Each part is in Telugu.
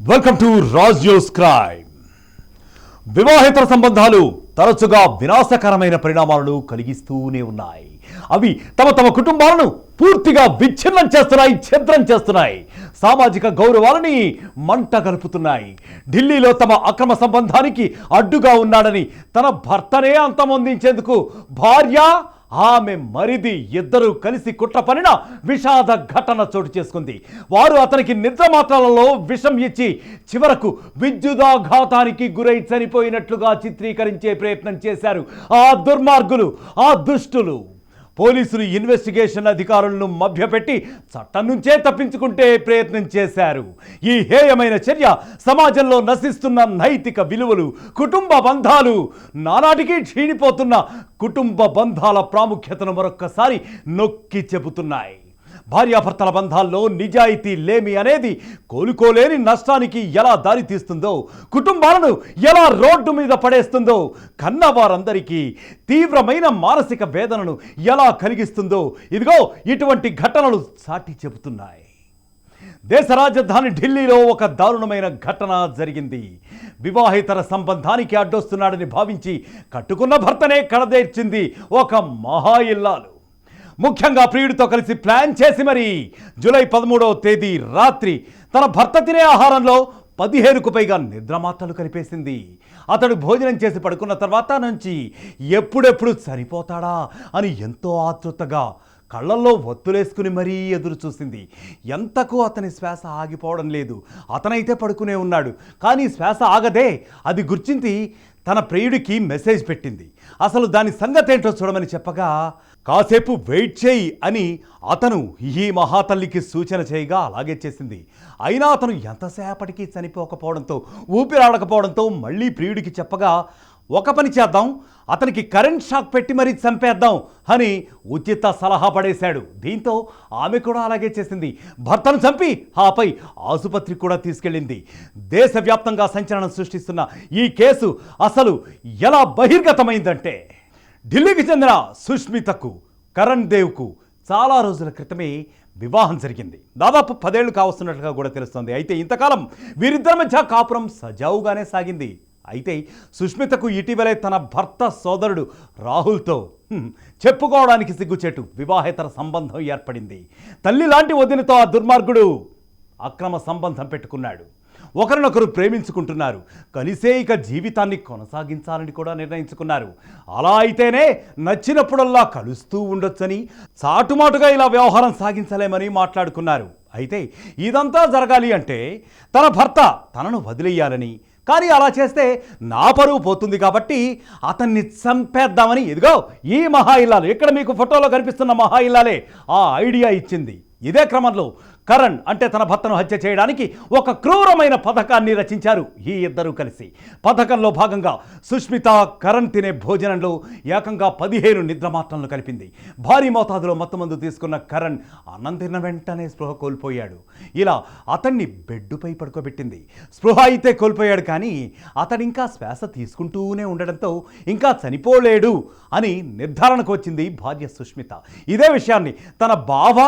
Welcome to Raj news crime. వివాహేతర సంబంధాలు తరచుగా వినాశకరమైన పరిణామాలను కలిగిస్తూనే ఉన్నాయి. అవి తమ కుటుంబాలను పూర్తిగా విచ్ఛిన్నం చేస్తున్నాయి, ఛిద్రం చేస్తున్నాయి, సామాజిక గౌరవాలని మంట కలుపుతున్నాయి. ఢిల్లీలో తమ అక్రమ సంబంధానికి అడ్డుగా ఉన్నాడని తన భర్తనే అంతమొందించేందుకు భార్య, ఆమె మరిది ఇద్దరూ కలిసి కుట్ర పనిన విషాద ఘటన చోటు చేసుకుంది. వారు అతనికి నిద్ర మాత్రలలో విషం ఇచ్చి చివరకు విద్యుదాఘాతానికి గురై చనిపోయినట్లుగా చిత్రీకరించే ప్రయత్నం చేశారు ఆ దుర్మార్గులు, ఆ దుష్టులు. పోలీసులు ఇన్వెస్టిగేషన్ అధికారులను మభ్యపెట్టి చట్టం నుంచే తప్పించుకుంటే ప్రయత్నం చేశారు. ఈ హేయమైన చర్య సమాజంలో నశిస్తున్న నైతిక విలువలు, కుటుంబ బంధాలు, నానాటికి క్షీణిపోతున్న కుటుంబ బంధాల ప్రాముఖ్యతను మరొక్కసారి నొక్కి చెబుతున్నాయి. భార్యాభర్తల బంధాల్లో నిజాయితీ లేమి అనేది కోలుకోలేని నష్టానికి ఎలా దారితీస్తుందో, కుటుంబాలను ఎలా రోడ్డు మీద పడేస్తుందో, కన్నవారందరికీ తీవ్రమైన మానసిక వేదనను ఎలా కలిగిస్తుందో ఇదిగో ఇటువంటి ఘటనలు సాటి చెబుతున్నాయి. దేశ రాజధాని ఢిల్లీలో ఒక దారుణమైన ఘటన జరిగింది. వివాహేతర సంబంధానికి అడ్డొస్తున్నాడని భావించి కట్టుకున్న భర్తనే కడదేర్చింది ఒక మహా ఇల్లాలు. ముఖ్యంగా ప్రియుడితో కలిసి ప్లాన్ చేసి మరి జూలై 13వ తేదీ రాత్రి తన భర్త తినే ఆహారంలో 15కు పైగా నిద్రమాత్రలు కలిపేసింది. అతడు భోజనం చేసి పడుకున్న తర్వాత నుంచి ఎప్పుడెప్పుడు చనిపోతాడా అని ఎంతో ఆతృతగా కళ్ళల్లో ఒత్తులేసుకుని మరీ ఎదురు చూసింది. ఎంతకు అతని శ్వాస ఆగిపోవడం లేదు. అతనైతే పడుకునే ఉన్నాడు, కానీ శ్వాస ఆగదే. అది గుర్తించి తన ప్రియుడికి మెసేజ్ పెట్టింది. అసలు దాని సంగతి ఏంటో చూడమని చెప్పగా కాసేపు వెయిట్ చేయి అని అతను ఈ మహాతల్లికి సూచన చేయగా అలాగే చేసింది. అయినా అతను ఎంతసేపటికి చనిపోకపోవడంతో, ఊపిరాడకపోవడంతో మళ్ళీ ప్రియుడికి చెప్పగా ఒక పని చేద్దాం, అతనికి కరెంట్ షాక్ పెట్టి మరీ చంపేద్దాం అని ఉచిత సలహా పడేశాడు. దీంతో ఆమె కూడా అలాగే చేసింది. భర్తను చంపి ఆపై ఆసుపత్రికి కూడా తీసుకెళ్ళింది. దేశవ్యాప్తంగా సంచలనం సృష్టిస్తున్న ఈ కేసు అసలు ఎలా బహిర్గతమైందంటే, ఢిల్లీకి చెందిన సుష్మితకు కరణ్ దేవ్కు చాలా రోజుల క్రితమే వివాహం జరిగింది. దాదాపు 10 ఏళ్లు కావస్తున్నట్లుగా కూడా తెలుస్తోంది. అయితే ఇంతకాలం వీరిద్దరి మధ్య కాపురం సజావుగానే సాగింది. అయితే సుష్మితకు ఇటీవలే తన భర్త సోదరుడు రాహుల్తో చెప్పుకోవడానికి సిగ్గుచేటు వివాహేతర సంబంధం ఏర్పడింది. తల్లి లాంటి వదినతో ఆ దుర్మార్గుడు అక్రమ సంబంధం పెట్టుకున్నాడు. ఒకరినొకరు ప్రేమించుకుంటున్నారు. కలిసే ఇక జీవితాన్ని కొనసాగించాలని కూడా నిర్ణయించుకున్నారు. అలా అయితేనే నచ్చినప్పుడల్లా కలుస్తూ ఉండొచ్చని, చాటుమాటుగా ఇలా వ్యవహారం సాగించలేమని మాట్లాడుకున్నారు. అయితే ఇదంతా జరగాలి అంటే తన భర్త తనను వదిలేయాలని, కానీ అలా చేస్తే నా పరువు పోతుంది కాబట్టి అతన్ని చంపేద్దామని ఇదిగో ఈ మహా ఇల్లాలు, ఇక్కడ మీకు ఫోటోలో కనిపిస్తున్న మహా ఇల్లాలే ఆ ఐడియా ఇచ్చింది. ఇదే క్రమంలో కరణ్ అంటే తన భర్తను హత్య చేయడానికి ఒక క్రూరమైన పథకాన్ని రచించారు ఈ ఇద్దరూ కలిసి. పథకంలో భాగంగా సుష్మిత కరణ్ తినే భోజనంలో ఏకంగా 15 నిద్రమాత్రలను కలిపింది. భారీ మోతాదులో మత్తుమందు తీసుకున్న కరణ్ అన్నం తిన్న వెంటనే స్పృహ కోల్పోయాడు. ఇలా అతన్ని బెడ్డుపై పడుకోబెట్టింది. స్పృహ అయితే కోల్పోయాడు, కానీ అతడు ఇంకా శ్వాస తీసుకుంటూనే ఉండడంతో ఇంకా చనిపోలేడు అని నిర్ధారణకు వచ్చింది భార్య సుష్మిత. ఇదే విషయాన్ని తన బావ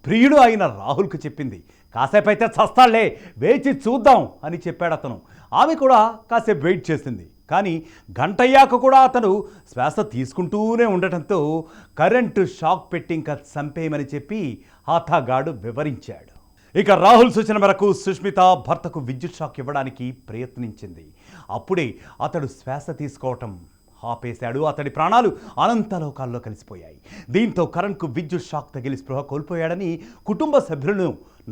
ప్రియుడు అయిన రాహుల్కు చెప్పింది. కాసేపు అయితే చస్తాళ్లే, వేచి చూద్దాం అని చెప్పాడు అతను. ఆమె కూడా కాసేపు వెయిట్ చేసింది, కానీ గంటయ్యాక కూడా అతను శ్వాస తీసుకుంటూనే ఉండటంతో కరెంటు షాక్ పెట్టి ఇంకా చంపేయమని చెప్పి హతగాడు వివరించాడు. ఇక రాహుల్ సూచన మేరకు సుష్మిత భర్తకు విద్యుత్ షాక్ ఇవ్వడానికి ప్రయత్నించింది. అప్పుడే అతడు శ్వాస తీసుకోవటం ఆపేశాడు. అతడి ప్రాణాలు అనంతలోకాల్లో కలిసిపోయాయి. దీంతో కరణ్కు విద్యుత్ షాక్ తగిలి స్పృహ కోల్పోయాడని కుటుంబ సభ్యులను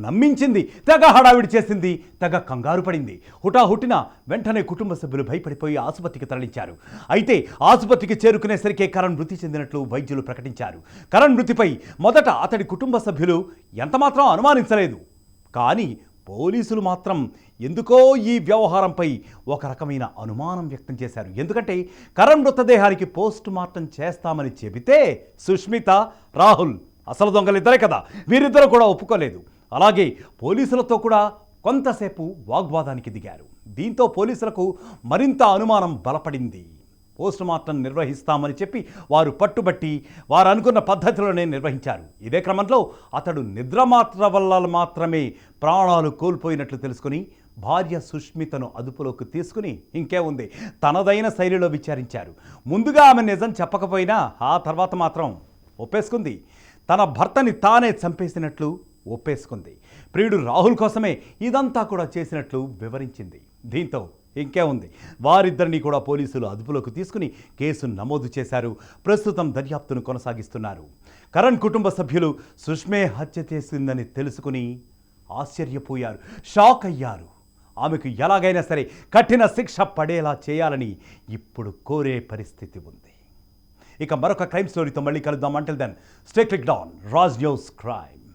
నమ్మించింది. తెగ హడావిడి చేసింది, తెగ కంగారు పడింది. హుటాహుటిన వెంటనే కుటుంబ సభ్యులు భయపడిపోయి ఆసుపత్రికి తరలించారు. అయితే ఆసుపత్రికి చేరుకునేసరికి కరణ్ మృతి చెందినట్లు వైద్యులు ప్రకటించారు. కరణ్ మృతిపై మొదట అతడి కుటుంబ సభ్యులు ఎంతమాత్రం అనుమానించలేదు, కానీ పోలీసులు మాత్రం ఎందుకో ఈ వ్యవహారంపై ఒక రకమైన అనుమానం వ్యక్తం చేశారు. ఎందుకంటే కరణ్ మృతదేహానికి పోస్ట్ మార్టం చేస్తామని చెబితే సుష్మిత, రాహుల్ అసలు దొంగలిద్దరే కదా, వీరిద్దరూ కూడా ఒప్పుకోలేదు. అలాగే పోలీసులతో కూడా కొంతసేపు వాగ్వాదానికి దిగారు. దీంతో పోలీసులకు మరింత అనుమానం బలపడింది. పోస్టుమార్టం నిర్వహిస్తామని చెప్పి వారు పట్టుబట్టి వారు అనుకున్న పద్ధతిలోనే నిర్వహించారు. ఇదే క్రమంలో అతడు నిద్రమాత్ర వల్ల మాత్రమే ప్రాణాలు కోల్పోయినట్లు తెలుసుకుని భార్య సుష్మితను అదుపులోకి తీసుకుని ఇంకే ఉంది తనదైన శైలిలో విచారించారు. ముందుగా ఆమె నిజం చెప్పకపోయినా ఆ తర్వాత మాత్రం ఒప్పేసుకుంది. తన భర్తని తానే చంపేసినట్లు ఒప్పేసుకుంది. ప్రియుడు రాహుల్ కోసమే ఇదంతా కూడా చేసినట్లు వివరించింది. దీంతో ఇంకే ఉంది వారిద్దరినీ కూడా పోలీసులు అదుపులోకి తీసుకుని కేసు నమోదు చేశారు. ప్రస్తుతం దర్యాప్తును కొనసాగిస్తున్నారు. కరణ్ కుటుంబ సభ్యులు సుష్మే హత్య చేసిందని తెలుసుకుని ఆశ్చర్యపోయారు, షాక్ అయ్యారు. ఆమెకు ఎలాగైనా సరే కఠిన శిక్ష పడేలా చేయాలని ఇప్పుడు కోరే పరిస్థితి ఉంది. ఇక మరొక క్రైమ్ స్టోరీతో మళ్ళీ కలుద్దాం. Until then stay clicked on Raj news crime.